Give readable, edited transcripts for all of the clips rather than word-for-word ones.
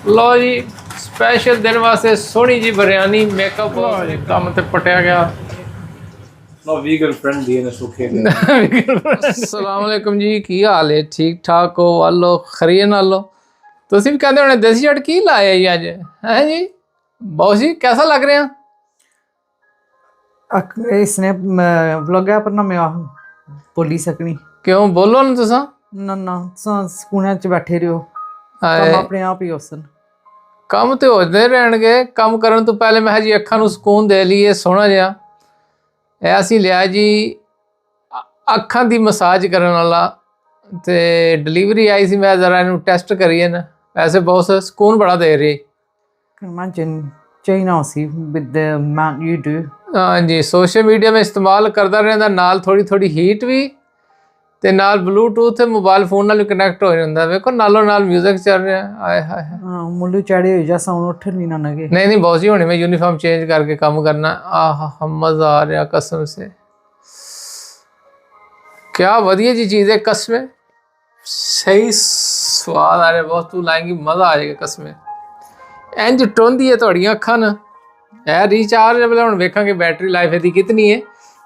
लो जी special दिन वास्ते सोहनी जी biryani makeup काम ते पटिया गया अस्सलाम वालेकुम जी की हाल है ठीक ठाक हो वालो खरीए नालो तुसी भी कहते होने देसी जट की लाया जी अज हैं जी बॉस जी कैसा लग रहे हैं इसने व्लॉग पर ना मैं बोली सकनी क्यों बोलो ना तुसा ना ना ਸਕੂਨਾਂ ਚ ਬੈਠੇ ਰਹੋ ਕੰਮ ਆਪਣੇ ਆਪ ਹੀ ਹੋਸਨ ਕੰਮ ਤੇ ਹੋਦੇ ਰਹਿਣਗੇ ਕੰਮ ਕਰਨ ਤੋਂ ਪਹਿਲੇ ਮੈਂ ਜੀ ਅੱਖਾਂ ਨੂੰ ਸਕੂਨ ਦੇ ਲਈਏ ਸੋਹਣਾ ਜਿਹਾ ਇਹ ਅਸੀਂ ਲਿਆ ਜੀ ਅੱਖਾਂ ਦੀ ਮਸਾਜ ਕਰਨ ਵਾਲਾ ਤੇ ਡਿਲੀਵਰੀ ਆਈ ਸੀ ਮੈਂ ਜ਼ਰਾ ਇਹਨੂੰ ਟੈਸਟ ਕਰੀਏ ਨਾ ਵੈਸੇ ਬਹੁਤ ਸਕੂਨ ਬੜਾ ਦੇ ਰਹੀ imagine China C with the amount you do हाँ जी सोशल मीडिया में इस्तेमाल करता रहता नाल थोड़ी थोड़ी हीट भी ਤੇ ਨਾਲ ਬਲੂਟੂਥ ਮੋਬਾਈਲ ਫੋਨ ਨਾਲ ਕਨੈਕਟ ਹੋ ਜਾਂਦਾ ਵੇਖੋ ਨਾਲੋਂ ਨਾਲ 뮤직 ਚੱਲ ਰਿਹਾ ਆਏ ਹਾਏ ਹਾਂ ਮੁੱਲੂ ਚੜੇ ਹੋ ਜਾ ਸਾਉਣ ਉੱਠ ਨਹੀਂ ਨਾ ਨਗੇ नहीं नहीं बॉस जी होने में यूनिफॉर्म चेंज करके काम करना आह मज़ा आ रहा कसम से क्या वधिया जी चीज़ है कसम सही स्वाद आ रहा बहुत तू लाएंगी मज़ा आ जाएगा कसम इंज टोंदी है ਤੁਹਾਡੀਆਂ ਅੱਖਾਂ ਨਾ ਇਹ ਰੀਚਾਰਜੇਬਲ ਹੁਣ ਵੇਖਾਂਗੇ ਬੈਟਰੀ ਲਾਈਫ ਇਹਦੀ ਕਿਤਨੀ ਹੈ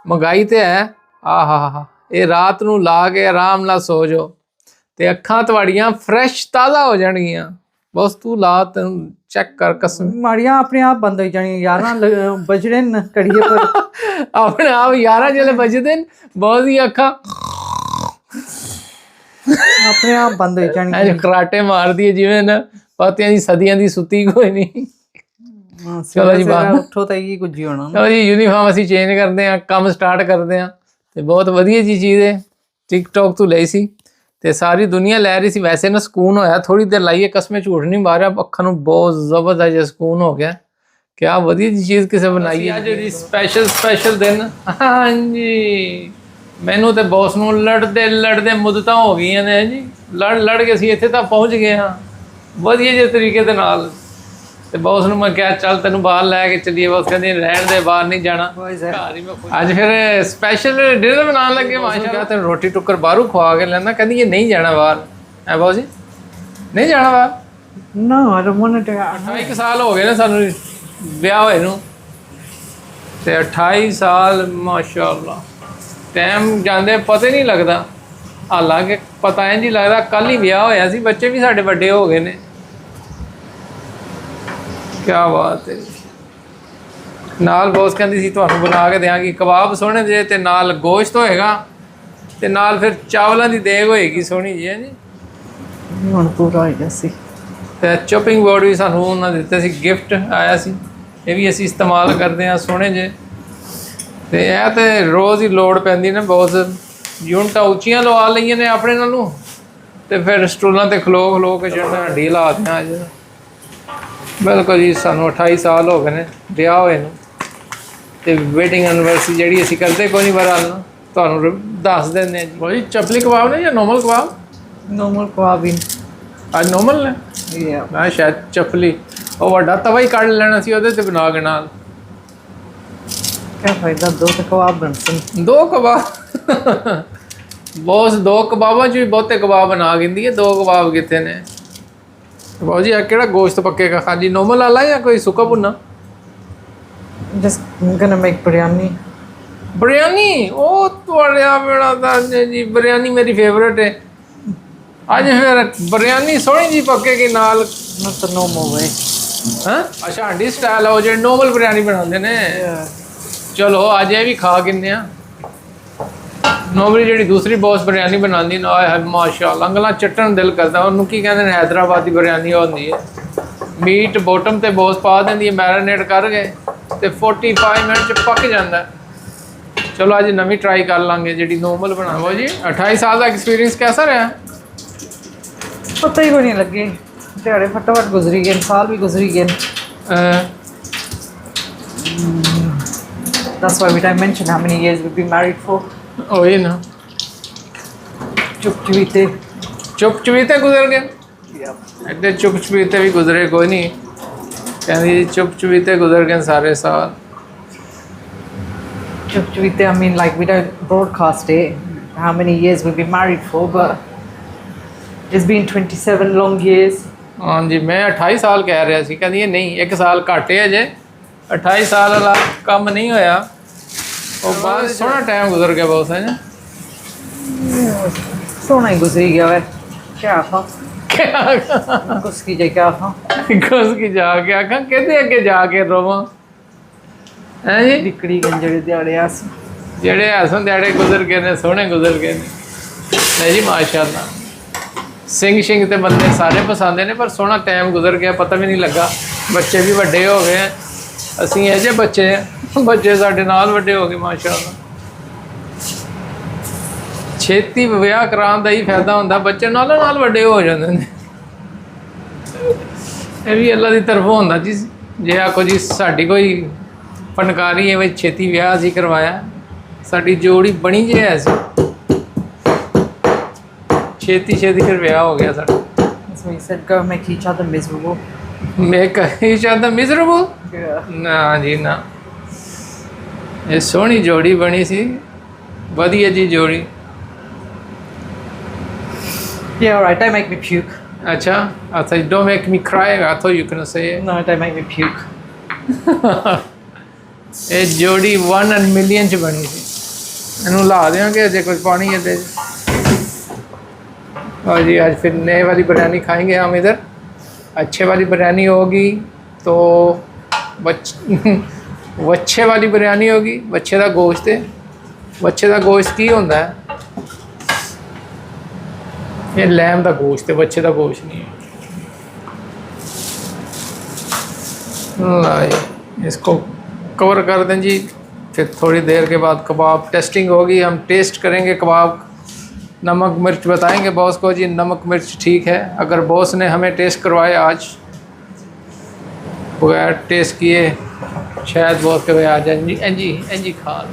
ਮੰਗਾਈ ਤੇ ਹੈ ਆਹਾ ਇਹ ਰਾਤ ਨੂੰ ਲਾ ਕੇ ਆਰਾਮ ਨਾਲ ਸੋ ਜਾਓ ਤੇ ਅੱਖਾਂ ਤੁਹਾਡੀਆਂ ਫਰੈਸ਼ ਤਾਜ਼ਾ ਹੋ ਜਾਣਗੀਆਂ ਬਸ ਤੂੰ ਲਾ ਤੈਨੂੰ ਚੈੱਕ ਕਰ ਕਸਮ ਮਾੜੀਆਂ ਆਪਣੇ ਆਪ ਬੰਦ ਹੋ ਜਾਣੀ ਯਾਰਾਂ ਬਜੜੇ ਨ ਕੜੀਏ ਪਰ ਆਪਣੇ ਆਪ ਯਾਰਾਂ ਜਿਹੜੇ ਵੱਜਦੇ ਨੇ ਬਹੁਤ ਹੀ ਅੱਖਾਂ ਆਪਣੇ ਆਪ ਬੰਦ ਹੋ ਜਾਣੀ ਐ ਖਰਾਟੇ ਮਾਰਦੀ ਹੈ ਜਿਵੇਂ ਨਾ ਪਤਿਆਂ ਦੀ ਸਦੀਆਂ ਦੀ ਸੁੱਤੀ ਕੋਈ ਨਹੀਂ ਚਲੋ ਜੀ ਬਾਹਰ ਉੱਠੋ ਤਾਂ ਇਹ ਕੁਝ ਹੀ ਹੋਣਾ ਚਲੋ ਜੀ ਯੂਨੀਫਾਰਮ ਅਸੀਂ ਚੇਂਜ ਕਰਦੇ ਹਾਂ ਕੰਮ ਸਟਾਰਟ ਕਰਦੇ ਹਾਂ ਤੇ ਬਹੁਤ ਵਧੀਆ ਜੀ ਚੀਜ਼ ਹੈ ਟਿਕਟੌਕ ਤੋਂ ਲਈ ਸੀ ਤੇ ਸਾਰੀ ਦੁਨੀਆ ਲੈ ਰਹੀ ਸੀ ਵੈਸੇ ਨਾ ਸਕੂਨ ਹੋਇਆ ਥੋੜੀ ਦੇਰ ਲਾਈਏ ਕਸਮੇ ਝੂਠ ਨਹੀਂ ਮਾਰਿਆ ਅੱਖਾਂ ਨੂੰ ਬਹੁਤ ਜ਼ਬਰਦਸਤ ਜਿਹਾ ਸਕੂਨ ਹੋ ਗਿਆ ਕਿਆ ਵਧੀਆ ਜੀ ਚੀਜ਼ ਕਿਸੇ ਬਣਾਈ ਹੈ ਅੱਜ ਦੀ ਸਪੈਸ਼ਲ ਦਿਨ ਹਾਂਜੀ ਮੈਨੂੰ ਤੇ ਬੌਸ ਨੂੰ ਲੜਦੇ ਮੁੱਦਤਾਂ ਹੋ ਗਈਆਂ ਨੇ ਜੀ ਲੜ ਕੇ ਅਸੀਂ ਇੱਥੇ ਤਾਂ ਪਹੁੰਚ ਗਏ ਹਾਂ ਵਧੀਆ ਜਿਹੇ ਤਰੀਕੇ ਦੇ ਨਾਲ ਤੇ ਬੌਸ ਨੂੰ ਮੈਂ ਕਿਹਾ ਚੱਲ ਤੈਨੂੰ ਬਾਹਰ ਲੈ ਕੇ ਚੱਲੀਏ ਬੌਸ ਕਹਿੰਦੇ ਰਹਿਣ ਦੇ ਬਾਹਰ ਨਹੀਂ ਜਾਣਾ ਅੱਜ ਫਿਰ ਸਪੈਸ਼ਲ ਡਿਨਰ ਬਣਾਉਣ ਲੱਗੇ ਮਾਸ਼ਾਅੱਲਾ ਤੈਨੂੰ ਰੋਟੀ ਟੁੱਕਰ ਬਾਹਰੋਂ ਖਵਾ ਕੇ ਲੈਂਦਾ ਕਹਿੰਦੀ ਇਹ ਨਹੀਂ ਜਾਣਾ ਬਾਹਰ ਹੈ ਬੌਸ ਜੀ ਨਹੀਂ ਜਾਣਾ ਬਾਹਰ ਨਾ ਆਈ ਡੋਨਟ ਵਾਂਟ ਟੂ 28 ਸਾਲ ਹੋ ਗਏ ਨੇ ਸਾਨੂੰ ਵਿਆਹ ਹੋਏ ਨੂੰ ਤੇ 28 ਸਾਲ ਮਾਸ਼ਾਅੱਲਾ ਟਾਈਮ ਜਾਂਦੇ ਪਤਾ ਹੀ ਨਹੀਂ ਲੱਗਦਾ ਹਾਲਾਂਕਿ ਪਤਾ ਇੰਝ ਹੀ ਲੱਗਦਾ ਕੱਲ ਹੀ ਵਿਆਹ ਹੋਇਆ ਸੀ ਬੱਚੇ ਵੀ ਸਾਡੇ ਵੱਡੇ ਹੋ ਗਏ ਨੇ ਕਿਆ ਬਾਤ ਹੈ ਨਾਲ ਬੌਸ ਕਹਿੰਦੀ ਸੀ ਤੁਹਾਨੂੰ ਬਣਾ ਕੇ ਦਿਆਂਗੀ ਕਬਾਬ ਸੋਹਣੇ ਜੇ ਤੇ ਨਾਲ ਗੋਸ਼ਤ ਹੋਏਗਾ ਤੇ ਨਾਲ ਫਿਰ ਚਾਵਲਾਂ ਦੀ ਦੇਗ ਹੋਏਗੀ ਸੋਹਣੀ ਜੀ ਹੈ ਜੀ ਹੁਣ ਪੂਰਾ ਹੋ ਗਿਆ ਸੀ ਤੇ ਚੌਪਿੰਗ ਬੋਰਡ ਵੀ ਸਾਨੂੰ ਉਹਨਾਂ ਦਿੱਤੇ ਸੀ ਗਿਫਟ ਆਇਆ ਸੀ ਇਹ ਵੀ ਅਸੀਂ ਇਸਤੇਮਾਲ ਕਰਦੇ ਹਾਂ ਸੋਹਣੇ ਜੇ ਤੇ ਇਹ ਤੇ ਰੋਜ਼ ਹੀ ਲੋੜ ਪੈਂਦੀ ਨਾ ਬਹੁਤ ਯੂਨਿਟਾਂ ਉੱਚੀਆਂ ਲਵਾ ਲਈਆਂ ਨੇ ਆਪਣੇ ਨਾਲੋਂ ਤੇ ਫਿਰ ਸਟੂਲਾਂ ਤੇ ਖਲੋ ਕੇ ਚੜ੍ਹਨਾ ਹੱਡੀ ਲਾ ਦਿਆਂ ਅੱਜ ਬਿਲਕੁਲ ਜੀ ਸਾਨੂੰ 28 ਸਾਲ ਹੋ ਗਏ ਨੇ ਵਿਆਹ ਹੋਏ ਨੂੰ ਤੇ ਵੈਡਿੰਗ ਐਨਵਰਸਰੀ ਜਿਹੜੀ ਅਸੀਂ ਕਰਦੇ ਕੋਈ ਨਹੀਂ ਬਰਾਲ ਨੂੰ ਤੁਹਾਨੂੰ ਦੱਸ ਦਿੰਦੇ ਹਾਂ ਜੀ ਕੋਈ ਚਪਲੀ ਕਬਾਬ ਨੇ ਜਾਂ ਨੋਰਮਲ ਕਬਾਬ ਹੀ ਅੱਜ ਨੋਰਮਲ ਨੇ ਮੈਂ ਸ਼ਾਇਦ ਚਪਲੀ ਉਹ ਵੱਡਾ ਤਵਾ ਹੀ ਕੱਢ ਲੈਣਾ ਸੀ ਉਹਦੇ ਤੇ ਬਣਾ ਕੇ ਨਾਲ ਕਿਆ ਫਾਇਦਾ ਦੋ ਕਬਾਬ ਬਣਨ ਦੋ ਕਬਾਬ ਬੌਸ ਦੋ ਕਬਾਬਾਂ 'ਚ ਵੀ ਬਹੁਤੇ ਕਬਾਬ ਬਣਾ ਗਿੰਦੀ ਹੈ ਦੋ ਕਬਾਬ ਕਿੱਥੇ ਨੇ ਬਾਊ ਜੀ ਆ ਕਿਹੜਾ ਗੋਸ਼ਤ ਪੱਕੇਗਾ ਖਾਲੀ ਨੋਰਮਲ ਵਾਲਾ ਜਾਂ ਕੋਈ ਸੁੱਕਾ ਭੁੰਨਾ just gonna make ਬਿਰਿਆਨੀ ਉਹ ਤੁਹਾਡਾ ਬੜਾ ਦੱਸ ਜੀ ਬਿਰਿਆਨੀ ਮੇਰੀ ਫੇਵਰੇਟ ਹੈ ਅੱਜ ਫਿਰ ਬਿਰਿਆਨੀ ਸੋਹਣੀ ਜੀ ਪੱਕੇਗੀ ਨਾਲ not the normal way ਹਾਂ ਅੱਛਾ ਹੰਡੀ ਸਟਾਈਲ ਆ ਉਹ ਜਿਹੜੇ ਨੋਰਮਲ ਬਿਰਿਆਨੀ ਬਣਾਉਂਦੇ ਨੇ ਚਲੋ ਅੱਜ ਇਹ ਵੀ ਖਾ ਕਿੰਨੇ ਆ ਨੋਰਮਲੀ ਜਿਹੜੀ ਦੂਸਰੀ ਬੌਸ ਬਿਰਿਆਨੀ ਬਣਾਉਂਦੀ ਨਾ ਆਏ ਮਾਸ਼ਾਅੱਲਾ ਅੰਗਲਾਂ ਚੱਟਣ ਦਿਲ ਕਰਦਾ ਉਹਨੂੰ ਕੀ ਕਹਿੰਦੇ ਨੇ ਹੈਦਰਾਬਾਦੀ ਬਿਰਿਆਨੀ ਹੁੰਦੀ ਹੈ ਮੀਟ ਬੋਟਮ ਤੇ ਬੌਸ ਪਾ ਦਿੰਦੀ ਹੈ ਮੈਰੀਨੇਟ ਕਰਕੇ ਤੇ 45 ਮਿੰਟ 'ਚ ਪੱਕ ਜਾਂਦਾ ਚਲੋ ਅੱਜ ਨਵੀਂ ਟਰਾਈ ਕਰ ਲਾਂਗੇ ਜਿਹੜੀ ਨੋਰਮਲ ਬਣਾਵੋ ਜੀ 28 ਸਾਲ ਦਾ ਐਕਸਪੀਰੀਅੰਸ कैसा ਰਿਹਾ ਪਤਾ ਹੀ ਕੋਈ ਨਹੀਂ ਲੱਗੇ ਦਿਹਾੜੇ ਫਟਾਫਟ ਗੁਜ਼ਰੀ ਗਏ ਸਾਲ ਵੀ ਗੁਜ਼ਰੀ ਗਏ that's why we didn't mention how many years we've been married for ਉਹੀ ਨਾ ਚੁੱਪ ਚੁਪੀਤੇ ਗੁਜ਼ਰ ਗਏ ਐਡੇ ਚੁੱਪ ਚੁਪੀਤੇ ਵੀ ਗੁਜ਼ਰੇ ਕੋਈ ਨਹੀਂ ਕਹਿੰਦੀ ਚੁੱਪ ਚੁਪੀਤੇ ਗੁਜ਼ਰ ਗਏ ਸਾਰੇ ਸਾਲ ਚੁੱਪ ਚੁਪੀਤੇ I mean like we don't broadcast it how many years we've been married for but it's been 27 long years हाँ जी, मैं 28 साल कह रहा सी, कहती नहीं 1 साल घट है अजे, 28 साल वाला काम नहीं होया। और बाद सोहना टाइम गुजर गया बॉस है। सोना ही गुजरी गया है, क्या था कुछ की क्या था घुस की जाके आखा कहते अगे जाके रोवा है जी। निकड़ी गंजड़े दिहाड़े अस जेड़े हसन दिहाड़े गुजर गए ने, सोहने गुजर गए ने। नहीं जी माशाअल्लाह, सिंह शिंग ते बंदे सारे पसंद ने, पर सोहना टाइम गुजर गया, पता भी नहीं लगा। बच्चे भी वड्डे हो गए हैं, असी अजे बच्चे हैं, बच्चे साडे नाल वड्डे हो गए माशाअल्लाह। छेती विआह कराउण दा ही फायदा हुंदा, बच्चे नालों नाल वड्डे हो जांदे ने। ਇਹ ਵੀ ਅੱਲਾ ਦੀ ਤਰਫੋਂ ਹੁੰਦਾ ਜੀ। ਜੇ ਆਖੋ ਜੀ ਸਾਡੀ ਕੋਈ ਫਨਕਾਰੀ ਹੈ ਵੀ ਛੇਤੀ ਵਿਆਹ ਅਸੀਂ ਕਰਵਾਇਆ, ਸਾਡੀ ਜੋੜੀ ਬਣੀ ਜੇ ਐ ਸੀ, ਛੇਤੀ ਛੇਤੀ ਫਿਰ ਵਿਆਹ ਹੋ ਗਿਆ ਸਾਡਾ। So he said, go make each other miserable. Make each other miserable? Yeah. ਨਾ ਜੀ ਨਾ, ਇਹ ਸੋਹਣੀ ਜੋੜੀ ਬਣੀ ਸੀ, ਵਧੀਆ ਜੀ ਜੋੜੀ। Yeah, alright, don't make me puke. ਅੱਛਾ, I thought don't make me cry. I thought you couldn't say it. No, don't make me puke. ਇਹ ਜੋੜੀ 1 in million ਚ ਬਣੀ ਸੀ। ਇਹਨੂੰ ਲਾ ਦੇਵਾਂਗੇ ਅਜੇ कुछ पानी ਇਹਦੇ और जी आज फिर नए वाली बिरयानी खाएंगे हम इधर। अच्छे वाली बिरयानी होगी तो वच्छे वाली बिरयानी होगी। वच्छे का गोश्त है, वच्छे का गोश्त की होता है, ये लैम का गोश्त है, वच्छे का गोश्त नहीं है। इसको कवर कर दें जी, फिर थोड़ी देर के बाद कबाब टेस्टिंग होगी, हम टेस्ट करेंगे कबाब, नमक मिर्च बताएंगे बॉस को जी नमक मिर्च ठीक है। अगर बॉस ने हमें टेस्ट करवाए आज, बगैर टेस्ट किए शायद बॉस के आ जाए जी जी खा लो।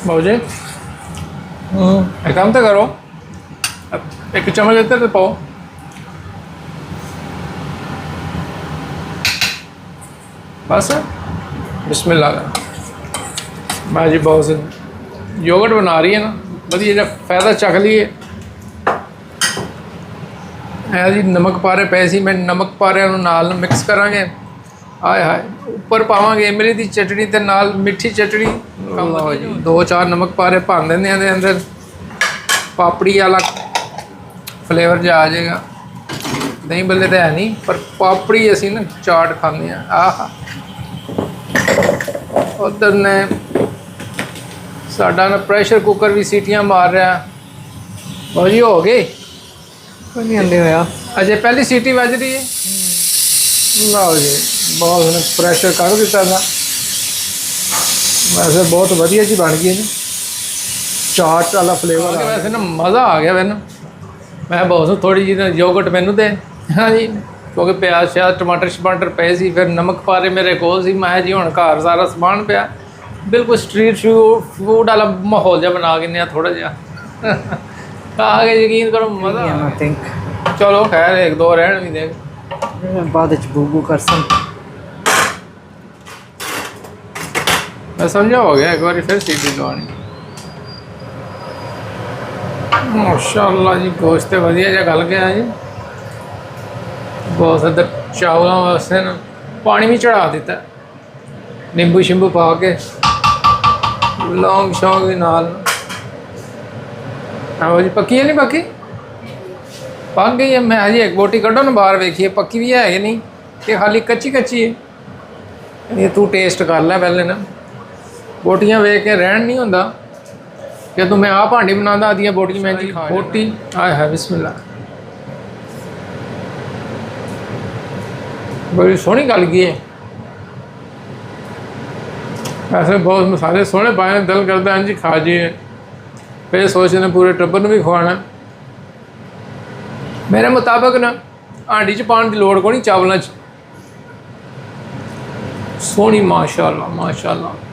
भाजी एक काम तो करो, एक चम्मच लेते तो पाओ। बस बिस्मिल्लाह। भाजी बहुत योगर्ट बना रही है ना, बढ़िया जब फायदा चख लिए है जी। नमक पारे पैसी मैं नमक पारे नाल मिक्स करांगे। आए हाय उपर पावांगे इमली की चटनी ते नाल मिठी चटनी। 2-4 नमक पारे भन देंगे दे अंदर, पापड़ी वाला फ्लेवर जा आ जाएगा। दही बल्ले तो है नहीं, पर पापड़ी असी ना चाट खाने। आह उधर ने साडा ना प्रेशर कुकर भी सीटियां मार रहा है। बहुत जी हो गए कोई नहीं हल्ले होया अजय पहली सीटी बज रही है लो जी बहुत उन्हें प्रेशर कर दिता था वैसे बहुत बढ़िया जी बन गई ना चाट वाला फ्लेवर वैसे ना मज़ा आ गया मैंने मैं बहुत थोड़ी जी योगर्ट मैनू दे हाँ जी क्योंकि प्याज श्याज टमाटर शमाटर पे सी फिर नमक पारे मेरे कोल सी मैं जी हुण घर सारा समान पिया बिल्कुल स्ट्रीट फूड वाला माहौल जहा बना के थोड़ा जहा खा के यकीन करो मज़ा आई थिंक चलो खैर एक दो रहन भी देख बाद विच बूबू कर सन मैं समझा हो गया एक बार फिर सीटी लवानी माशाअल्लाह जी गोश्त वधिया जिहा गल गया जी बहुत इधर चावलों वास्ते ना पानी भी चढ़ा दिता नींबू शिंबू पा के लौंग शौंग भी नाल हाँ जी पक्की है नहीं पक्की पक गई है मैं जी एक बोटी कड्डो ना बाहर वेखिए पक्की भी है कि नहीं कि खाली कच्ची कच्ची है ये तू टेस्ट कर लै पहले ना बोटियां वेख के रहन नहीं होंदा कि तू मैं आप हांडी बनाता आदियाँ बोटी मैं जी बोटी आए है बिस्मिल्लाह बड़ी सोहनी गल की है ऐसे बहुत मसाले सोहने पाए दिल करता है जी खा जाइए फिर सोचते पूरे टब्बर ने भी खवाना मेरे मुताबिक ना हांडी च पाने की लोड़ कोनी चावलों सोहनी माशाअल्लाह माशाअल्लाह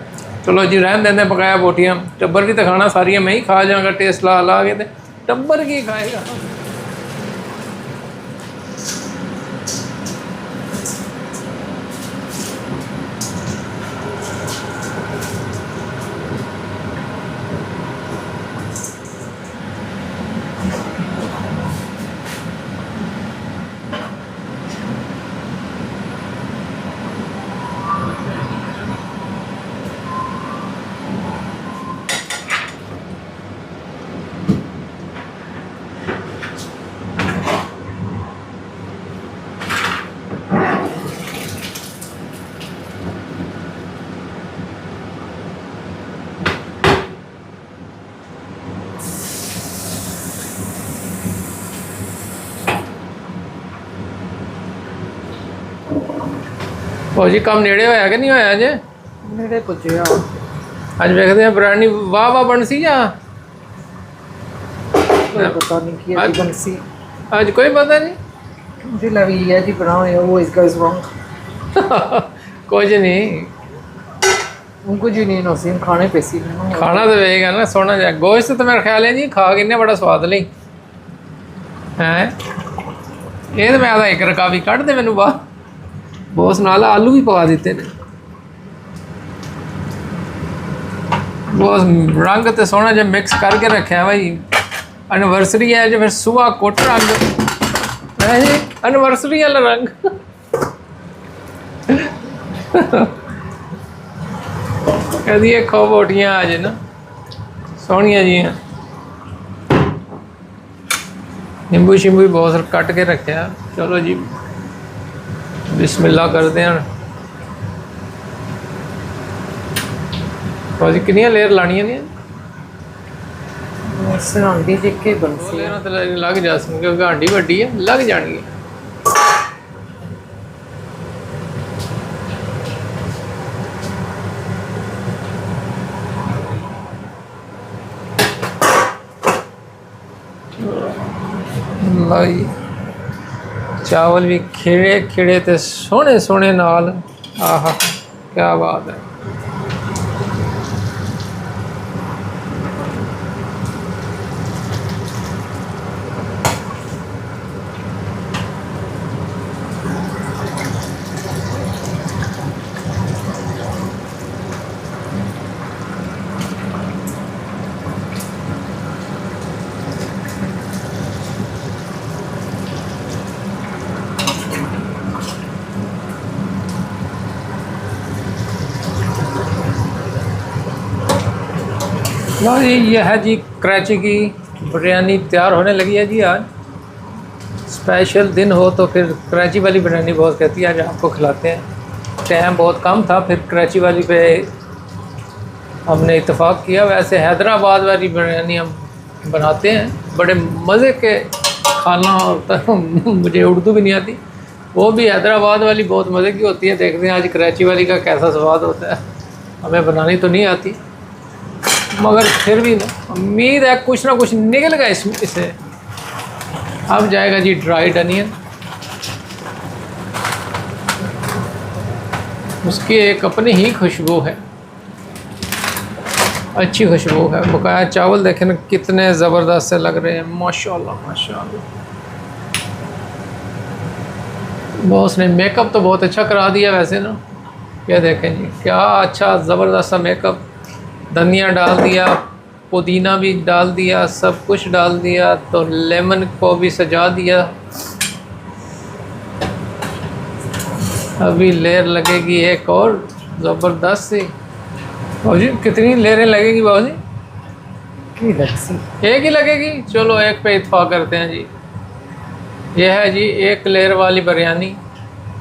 चलो जी रहन देंगे पकाया बोटियां टब्बर भी तो खाना सारियां मैं ही खा जाऊँगा टेस्ट ला ला के टब्बर की खाएगा जी काम नेड़े होया कि नहीं होया अजे नेड़े पुजे अज वेखते हैं बिरयानी वाह वाह बन सी या कोई पता नहीं की आज- बनसी अज कोई पता नहीं जी लवी है जी बनाओ या वो इस गाइस रॉन्ग कुछ नहीं उनको जी नहीं नसीम खाने पैसी नहीं खाना तो वेगा ना सोना जाए गोश्त तो मेरा ख्याल है जी खा किन्ने बड़ा स्वाद नहीं है ये तो मैं आधा एक रकाबी कढ़ दे मैनू बाहर बॉस नाल आलू भी पवा दिते ने बॉस रंग तो सोना जब मिक्स करके रखे भाई एनिवर्सरी है जो फिर सुबह कोट रंग है जी एनिवर्सरी वाला रंग कदी ये खो बोटियां आज ना सोहनिया जी हैं नींबू शिंबू भी बहुत कट के रखे चलो जी बिस्मिल्लाह करते हैं भाजी कितनी लेयर लानियां ने सरांडी देख के बनसी लेयर तो लग जा क्योंकि हांडी वड्डी है लग जाएगी लाई चावल भी खिड़े खिड़े ते सोहने सोहने नाल आहा क्या बात है लो जी ये है जी कराची की बिरयानी तैयार होने लगी है जी आज स्पेशल दिन हो तो फिर कराची वाली बिरयानी बहुत कहती है आज आपको खिलाते हैं टाइम बहुत कम था फिर कराची वाली पे हमने इत्तेफाक किया वैसे हैदराबाद वाली बिरयानी हम बनाते हैं, बड़े मज़े के खाना होता है। मुझे उर्दू भी नहीं आती, वो भी हैदराबाद वाली बहुत मज़े की होती है। देखते हैं आज कराची वाली का कैसा स्वाद होता है। हमें बनानी तो नहीं आती, मगर फिर भी उम्मीद है कुछ ना कुछ निकलेगा इससे। अब जाएगा जी ड्राइड अनियन, उसकी एक अपनी ही खुशबू है, अच्छी खुशबू है। बकाया चावल देखें ना कितने ज़बरदस्त से लग रहे हैं, माशाल्लाह माशाल्लाह। बॉस ने मेकअप तो बहुत अच्छा करा दिया वैसे ना, ये देखें जी क्या अच्छा ज़बरदस्त सा मेकअप। धनिया डाल दिया, पुदीना भी डाल दिया, सब कुछ डाल दिया, तो लेमन को भी सजा दिया। अभी लेयर लगेगी एक और ज़बरदस्त सी। बाबूजी कितनी लेयरें लगेगी बाबूजी? एक ही लगेगी, चलो एक पे इत्फाक करते हैं जी। ये है जी एक लेयर वाली बिरयानी।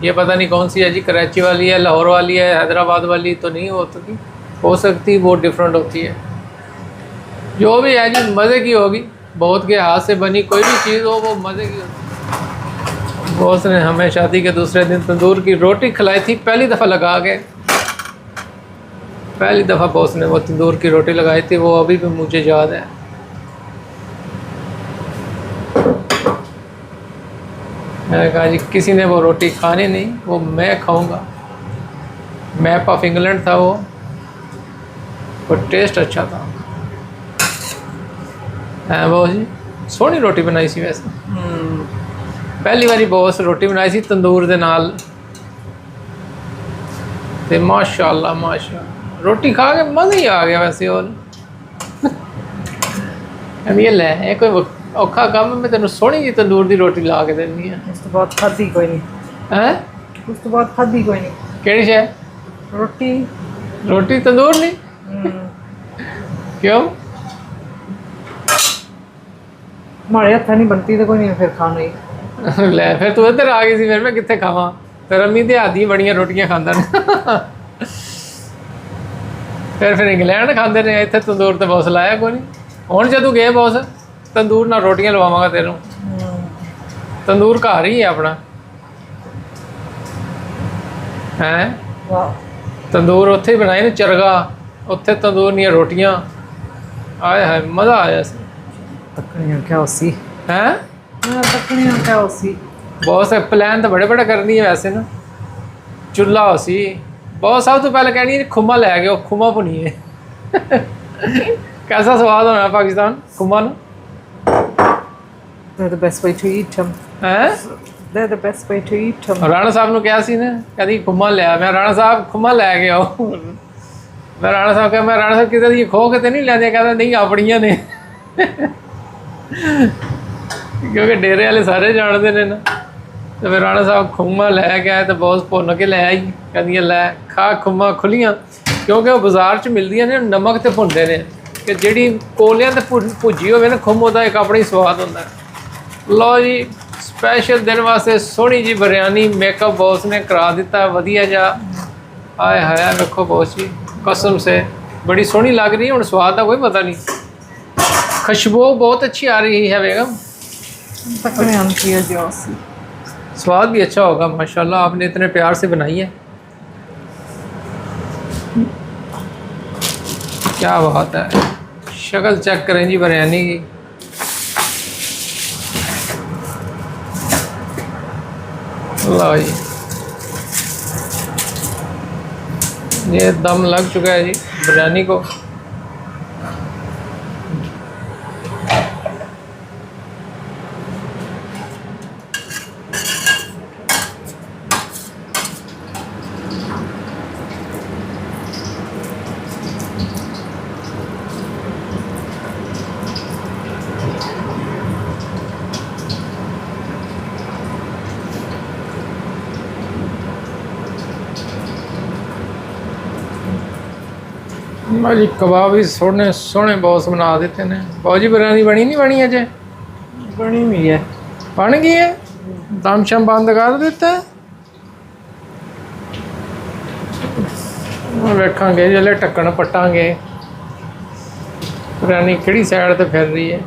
ये पता नहीं कौन सी है जी, कराची वाली है, लाहौर वाली है, हैदराबाद वाली तो नहीं हो सकती, वो डिफरेंट होती है। जो भी है जी मज़े की होगी, बहुत के हाथ से बनी कोई भी चीज़ हो वो मज़े की होती। बॉस ने हमें शादी के दूसरे दिन तंदूर की रोटी खिलाई थी, पहली दफ़ा लगा के, पहली दफ़ा बॉस ने वो तंदूर की रोटी लगाई थी, वो अभी भी मुझे याद है। मैंने कहा जी किसी ने वो रोटी खानी नहीं, वो मैं खाऊंगा। मैप ऑफ इंग्लैंड था वो टेस्ट अच्छा था। हाँ बॉस जी सोहनी रोटी बनाई सी वैसे। पहली बारी बॉस रोटी बनाई सी तंदूर दे नाल, ते माशाल्लाह माशाल्लाह रोटी खा के मज़ा ही आ गया वैसे। और ये ले ये कोई औखा काम, मैं तेन सोहनी जी तंदूर की रोटी ला के देनी है। उस तो बाद खाधी कोई नहीं हैं? उस तो बाद खाधी कोई नहीं। केड़ी शे? रोटी रोटी तंदूर नहीं? क्यों? हमारे हथा नहीं बनती तो कोई नहीं फिर खाना ही। ले फिर तू इधर आ गई सी, फिर मैं कितने खावां? तेरा अम्मी दे हाथ दी बड़ियां रोटियां खांदा ने। फिर इंग्लैंड खांदे ने, इत्थे तंदूर तो बॉस लाया कोई नहीं। हुण जदों गए बॉस तंदूर नाल रोटियां लवावांगा तेनों। तंदूर घर ही है अपना है। तंदूर उत्थे ही बनाए ने, चरगा उत्थे तंदूर नी रोटियां। आए हाय मज़ा आया सी। तकड़ियां क्या होसी हैं? तकड़ियां क्या होसी। बहुत प्लान तो बड़े बड़े करनी है वैसे ना। चुल्हा हो सी बहुत, सब तो पहले कहनी है खुमा लै गए, खुमा भुनीए। कैसा स्वाद होना पाकिस्तान खुमा ना? They're the best way to eat them. हैं? They're the best way to eat them. Rana साहब ने कहा सी ने, कहती खुमा लिया। मैं राणा साहब खुमा लै गया। मैं राणा साहब कहा, मैं राणा साहब किसी दी खो के तो नहीं लिया? कहता नहीं अपनियां ने। क्योंकि डेरे वाले सारे जानते ने ना। तो फिर राणा साहब खुमा लै गया तो बहुत भुन के लै आई। कहदियां लै खा खुमा खुलियां, क्योंकि वो बाजार च मिलदियां ने, नमक तो भुनते हैं कि जिहड़ी कोलियां ते भुजी होवे ना खुम, उहदा एक अपना ही स्वाद होंदा है। लो जी स्पैशल दिन वास्ते सोहनी जी बिरयानी मेकअप बॉस ने करा दिता वधिया जा। आए हाय रखो बॉस जी कसम से बड़ी सोहनी लग रही है। हुण स्वाद का कोई पता नहीं, खुशबू बहुत अच्छी आ रही है बेगम। स्वाद भी अच्छा होगा माशाल्लाह, आपने इतने प्यार से बनाई है, क्या बात है। शक्ल चेक करें जी बिरयानी की, लो जी ये दम लग चुका है जी बिरयानी को। जी कबाब भी सोने सोने बॉस बना देते हैं। बहुत जी बिरयानी बनी नहीं बनी अजे? बनी हुई है। बन गई है, दम शम बंद कर देता है। वेखांगे जिसले ढक्कन पट्टांगे ਬਿਰਿਆਨੀ ਕਿਹੜੀ ਸਾਈਡ ਤੇ ਫਿਰ ਰਹੀ ਹੈ।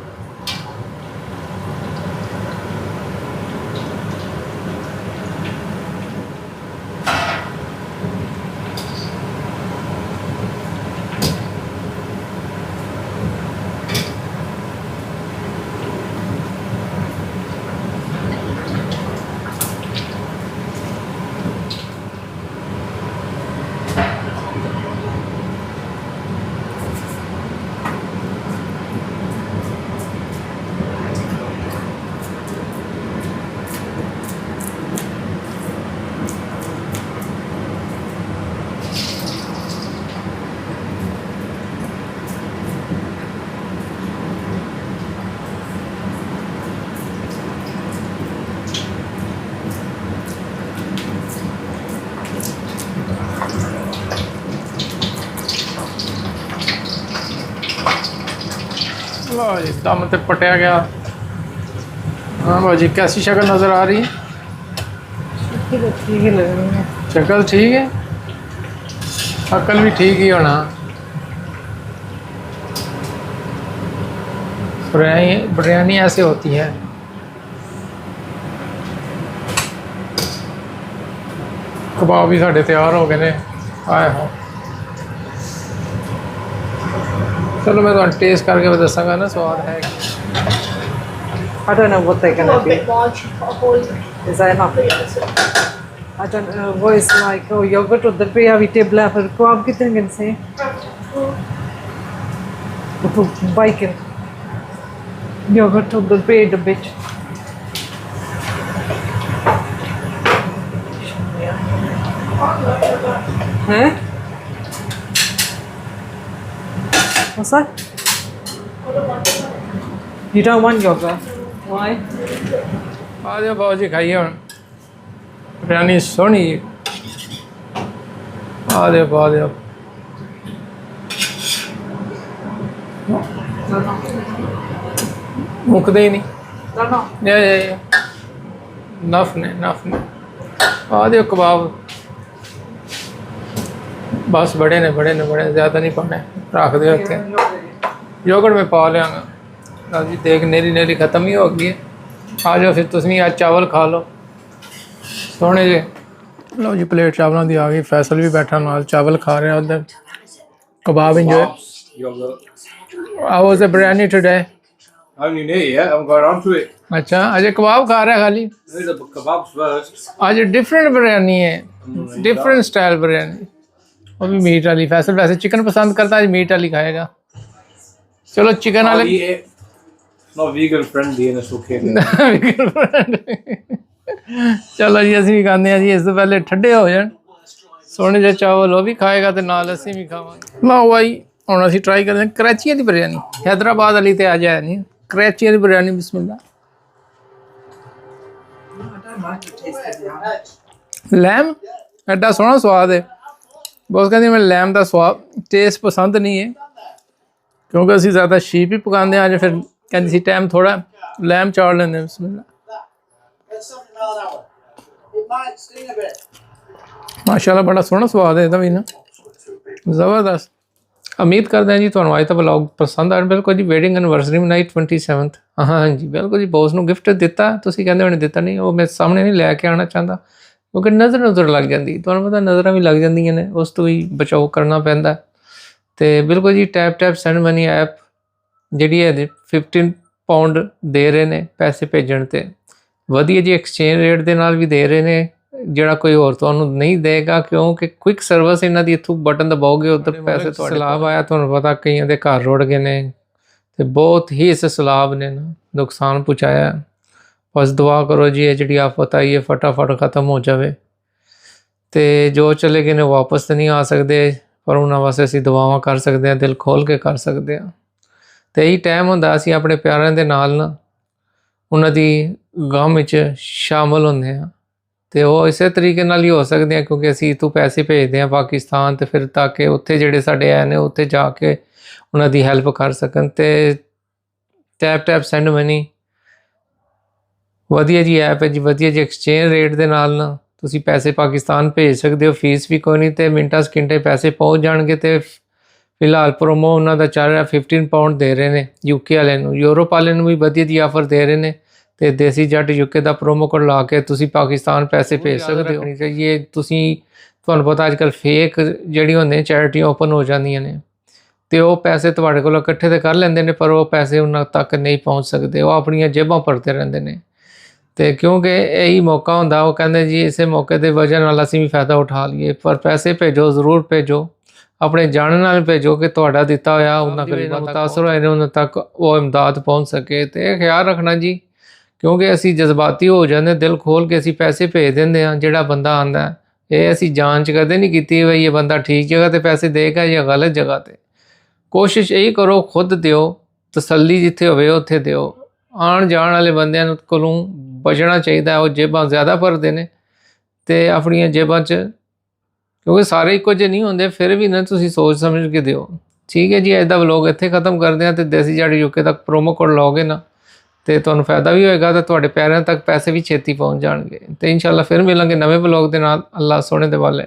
लो जी दम ते पटिया गया। हाँ भाजी कैसी शक्ल नज़र आ रही है? ठीक ही लग रही है। शक्ल ठीक है, अकल भी ठीक ही होना। बिरयानी ऐसे होती है। कबाब भी साढ़े तैयार हो गए ने। आए हो चलो मैं तो टेस्ट करके दसांगा ना स्वाद है। I don't know what they're A gonna be. bit large, a whole. Is that enough? Yeah, I don't know. वो is like oh yogurt उधर पे अभी टेबल है पर को आप कितने दिन से? Bacon. Yogurt उधर पे डब्बे च। हैं? What's that? You don't want yogurt? Why? आ जाओ बाबू जी खाइए हम बिरयानी सोनी। आ जाओ आ जाओ। मुकदे ही नहीं। No, no. ये नफ ने आ जाओ कबाब। बस बड़े ने ज़्यादा नहीं पाने रख दो इतने। योगर्ट में पा लिया जी। देख नेरी ख़त्म ही हो गई है। आ जाओ फिर तुम आज चावल खा लो सोने जे। लो जी प्लेट चावलों की आ गई। फैसल भी बैठा नाल चावल खा रहा उधर। कबाब enjoy. How was the biryani today? I haven't eaten it yet. I haven't got around to it. अच्छा अजय कबाब खा रहा है खाली। I need the kebabs first. आज डिफरेंट बिरयानी है, डिफरेंट स्टाइल बिरयानी। वो भी मीट वाली। फैसल वैसे चिकन पसंद करता है, आज मीट वाली खाएगा। चलो चिकन I'll वाले eat it. It's not vegan friendly and it's okay. चलो जी ਅਸੀਂ ਵੀ ਖਾਂਦੇ ਆ ਜੀ। ਇਸ ਤੋਂ ਪਹਿਲੇ ਠੰਡੇ ਹੋ ਜਾਣ ਸੋਹਣੇ ਜਿਹੇ ਚਾਵਲ ਉਹ ਵੀ ਖਾਏਗਾ ਤੇ ਨਾਲ ਅਸੀਂ ਵੀ ਖਾਵਾਂਗੇ। ਲਓ ਬਾਈ ਹੁਣ ਅਸੀਂ ਟਰਾਈ ਕਰਦੇ ਹਾਂ ਕਰਾਚੀ ਦੀ ਬਿਰਯਾਨੀ। हैदराबाद ਵਾਲੀ ਤੇ ਆ ਜਾਏ ਨਹੀਂ, ਕਰਾਚੀ ਦੀ ਬਿਰਯਾਨੀ। ਬਿਸਮਿਲ੍ਲਾ। लैम एडा सोहना स्वाद है। बहुत कहती मैं लैम का स्वाद टेस्ट पसंद नहीं है क्योंकि असी ज़्यादा शीप ही पकाते हैं। अज फिर कहती सी टाइम थोड़ा लैम चाड़ लेंगे। बिस्मिल्लाह। माशाल्लाह बड़ा सोहना स्वाद है ਇਹਦਾ भी ना, ज़बरदस्त। उम्मीद करते हैं जी ਤੁਹਾਨੂੰ ਅੱਜ ਦਾ ਵਲੌਗ ਪਸੰਦ ਆਇਆ। ਬਿਲਕੁਲ ਜੀ वेडिंग एनिवर्सरी ਮਨਾਈ 27th। हाँ जी बिल्कुल जी। बॉस ਨੂੰ ਗਿਫਟ ਦਿੱਤਾ, ਤੁਸੀਂ ਕਹਿੰਦੇ ਹੋਣੇ ਦਿੱਤਾ ਨਹੀਂ। ਉਹ ਮੈਂ ਸਾਹਮਣੇ ਨਹੀਂ ਲੈ ਕੇ ਆਉਣਾ ਚਾਹੁੰਦਾ ਕਿਉਂਕਿ ਨਜ਼ਰ ਲੱਗ ਜਾਂਦੀ। ਤੁਹਾਨੂੰ ਪਤਾ ਨਜ਼ਰਾਂ ਵੀ ਲੱਗ ਜਾਂਦੀਆਂ ਨੇ, ਉਸ ਤੋਂ ਵੀ ਬਚਾਓ ਕਰਨਾ ਪੈਂਦਾ। ਤੇ ਬਿਲਕੁਲ ਜੀ ਟੈਪ ਸੈਂਡ ਮਨੀ ਐਪ ਜਿਹੜੀ ਹੈ 15 ਪਾਉਂਡ ਦੇ ਰਹੇ ਨੇ ਪੈਸੇ ਭੇਜਣ ਤੇ। ਵਧੀਆ ਜੀ ਐਕਸਚੇਂਜ ਰੇਟ ਦੇ ਨਾਲ ਵੀ ਦੇ ਰਹੇ ਨੇ, ਜਿਹੜਾ ਕੋਈ ਹੋਰ ਤੁਹਾਨੂੰ ਨਹੀਂ ਦੇਗਾ ਕਿਉਂਕਿ ਕੁਇਕ ਸਰਵਿਸ ਇਹਨਾਂ ਦੀ। ਇੱਥੋਂ ਬਟਨ ਦਬਾਓਗੇ ਉੱਧਰ ਪੈਸੇ ਤੁਹਾਡੇ। ਸੈਲਾਬ ਆਇਆ, ਤੁਹਾਨੂੰ ਪਤਾ ਕਈਆਂ ਦੇ ਘਰ ਰੁੜ ਗਏ ਨੇ ਤੇ ਬਹੁਤ ਹੀ ਇਸ ਸੈਲਾਬ ਨੇ ਨਾ ਨੁਕਸਾਨ ਪਹੁੰਚਾਇਆ। ਬਸ ਦੁਆ ਕਰੋ ਜੀ ਇਹ ਜਿਹੜੀ ਆਫਤ ਆਈ ਹੈ ਫਟਾਫਟ ख़त्म ਹੋ ਜਾਵੇ ਤੇ ਜੋ ਚਲੇ ਗਏ ਨੇ ਵਾਪਸ ਤਾਂ ਨਹੀਂ ਆ ਸਕਦੇ ਪਰ ਉਹਨਾਂ ਵਾਸਤੇ ਅਸੀਂ ਦੁਆਵਾਂ ਕਰ ਸਕਦੇ ਹਾਂ, ਦਿਲ ਖੋਲ ਕੇ ਕਰ ਸਕਦੇ ਹਾਂ। ਤੇ ਇਹੀ ਟਾਈਮ ਹੁੰਦਾ ਅਸੀਂ ਆਪਣੇ ਪਿਆਰਿਆਂ ਦੇ ਨਾਲ ਨਾ ਉਹਨਾਂ ਦੀ ਗਮ ਵਿੱਚ ਸ਼ਾਮਲ ਹੁੰਦੇ ਹਾਂ ਤੇ ਉਹ ਇਸੇ ਤਰੀਕੇ ਨਾਲ ਹੀ ਹੋ ਸਕਦੇ ਆ ਕਿਉਂਕਿ ਅਸੀਂ ਇੱਥੋਂ ਪੈਸੇ ਭੇਜਦੇ ਹਾਂ ਪਾਕਿਸਤਾਨ ਤੇ ਫਿਰ ਤਾਂ ਕਿ ਉੱਥੇ ਜਿਹੜੇ ਸਾਡੇ ਆਏ ਨੇ ਉੱਥੇ ਜਾ ਕੇ ਉਹਨਾਂ ਦੀ ਹੈਲਪ ਕਰ ਸਕਣ। ਤੇ ਟੈਪ ਸੈਂਡ ਮਨੀ ਵਧੀਆ ਜੀ ਐਪ ਹੈ ਜੀ, ਵਧੀਆ ਜੀ ਐਕਸਚੇਂਜ ਰੇਟ ਦੇ ਨਾਲ ਨਾ ਤੁਸੀਂ ਪੈਸੇ ਪਾਕਿਸਤਾਨ ਭੇਜ ਸਕਦੇ ਹੋ। ਫੀਸ ਵੀ ਕੋਈ ਨਹੀਂ ਤੇ ਮਿੰਟਾਂ ਸਕਿੰਟਾਂ ਪੈਸੇ ਪਹੁੰਚ ਜਾਣਗੇ ਤੇ ਫਿਲਹਾਲ ਪ੍ਰੋਮੋ ਉਹਨਾਂ ਦਾ ਚੱਲ ਰਿਹਾ 15 ਪਾਉਂਡ ਦੇ ਰਹੇ ਨੇ ਯੂਕੇ ਵਾਲੇ ਨੂੰ, ਯੂਰਪ ਵਾਲੇ ਨੂੰ ਵੀ ਵਧੀਆ ਜੀ ਆਫਰ ਦੇ ਰਹੇ ਨੇ। ਤੇ ਦੇਸੀ ਜੱਟ ਯੂਕੇ ਦਾ ਪ੍ਰੋਮੋ ਕੋਡ ਲਾ ਕੇ ਤੁਸੀਂ ਪਾਕਿਸਤਾਨ ਪੈਸੇ ਭੇਜ ਸਕਦੇ ਹੋ। ਚਾਹੀਏ ਤੁਸੀਂ, ਤੁਹਾਨੂੰ ਪਤਾ ਅੱਜ ਕੱਲ੍ਹ ਫੇਕ ਜਿਹੜੀ ਹੁੰਦੇ ਚੈਰਿਟੀਆਂ ਓਪਨ ਹੋ ਜਾਂਦੀਆਂ ਨੇ ਤੇ ਉਹ ਪੈਸੇ ਤੁਹਾਡੇ ਕੋਲ ਇਕੱਠੇ ਤੇ ਕਰ ਲੈਂਦੇ ਨੇ, ਪਰ ਉਹ ਪੈਸੇ ਉਹਨਾਂ ਤੱਕ ਨਹੀਂ ਪਹੁੰਚ ਸਕਦੇ, ਉਹ ਆਪਣੀਆਂ ਜੇਬਾਂ ਭਰਦੇ ਰਹਿੰਦੇ ਨੇ। ਤੇ ਕਿਉਂਕਿ ਇਹੀ ਮੌਕਾ ਹੁੰਦਾ, ਉਹ ਕਹਿੰਦੇ ਜੀ ਇਸੇ ਮੌਕੇ ਦੇ ਵਜ੍ਹਾ ਨਾਲ ਅਸੀਂ ਵੀ ਫਾਇਦਾ ਉਠਾ ਲਈਏ। ਪਰ ਪੈਸੇ ਭੇਜੋ, ਜ਼ਰੂਰ ਭੇਜੋ, ਆਪਣੇ ਜਾਣਨ ਨਾਲ ਭੇਜੋ ਕਿ ਤੁਹਾਡਾ ਦਿੱਤਾ ਹੋਇਆ ਉਹਨਾਂ ਗਰੀਬਾਂ ਤੱਕ ਮੁਤਾਸਰ ਹੋਏ ਨੇ ਉਹਨਾਂ ਤੱਕ ਉਹ ਇਮਦਾਦ ਪਹੁੰਚ ਸਕੇ। ਤੇ ਇਹ ਖਿਆਲ ਰੱਖਣਾ ਜੀ, ਕਿਉਂਕਿ ਅਸੀਂ ਜਜ਼ਬਾਤੀ ਹੋ ਜਾਂਦੇ, ਦਿਲ ਖੋਲ ਕੇ ਅਸੀਂ ਪੈਸੇ ਭੇਜ ਦਿੰਦੇ ਹਾਂ। ਜਿਹੜਾ ਬੰਦਾ ਆਉਂਦਾ ਇਹ ਅਸੀਂ ਜਾਂਚ ਕਦੇ ਨਹੀਂ ਕੀਤੀ ਬਈ ਇਹ ਬੰਦਾ ਠੀਕ ਜਗ੍ਹਾ ਤੇ ਪੈਸੇ ਦੇਗਾ ਜਾਂ ਗਲਤ ਜਗ੍ਹਾ ਤੇ। ਕੋਸ਼ਿਸ਼ ਇਹੀ ਕਰੋ ਖੁਦ ਦਿਓ, ਤਸੱਲੀ ਜਿੱਥੇ ਹੋਵੇ ਉੱਥੇ ਦਿਓ। ਆਉਣ ਜਾਣ ਵਾਲੇ ਬੰਦਿਆਂ ਨੂੰ ਕੋਲੋਂ ਬਚਣਾ ਚਾਹੀਦਾ, ਉਹ ਜੇਬਾਂ ਜ਼ਿਆਦਾ ਭਰਦੇ ਨੇ ਤੇ ਆਪਣੀਆਂ ਜੇਬਾਂ 'ਚ, ਕਿਉਂਕਿ ਸਾਰੇ ਇੱਕੋ ਜਿਹੇ ਨਹੀਂ ਹੁੰਦੇ, ਫਿਰ ਵੀ ਨਾ ਤੁਸੀਂ ਸੋਚ ਸਮਝ ਕੇ ਦਿਓ। ਠੀਕ ਹੈ ਜੀ, ਅੱਜ ਦਾ ਵਲੋਗ ਇੱਥੇ ਖਤਮ ਕਰਦੇ ਹਾਂ। ਤੇ ਦੇਸੀ ਜੱਟ ਯੂਕੇ ਤੱਕ ਪ੍ਰੋਮੋ ਕੋਡ ਲਾਓਗੇ ਨਾ ਤੇ ਤੁਹਾਨੂੰ ਫਾਇਦਾ ਵੀ ਹੋਏਗਾ ਤੇ ਤੁਹਾਡੇ ਪੈਰਾਂ ਤੱਕ ਪੈਸੇ ਵੀ ਛੇਤੀ ਪਹੁੰਚ ਜਾਣਗੇ। ਤੇ ਇਨਸ਼ਾਅੱਲਾ ਫਿਰ ਮਿਲਾਂਗੇ ਨਵੇਂ ਵਲੋਗ ਦੇ ਨਾਲ। ਅੱਲਾ ਸੋਹਣੇ ਦੇ ਵਾਲੇ।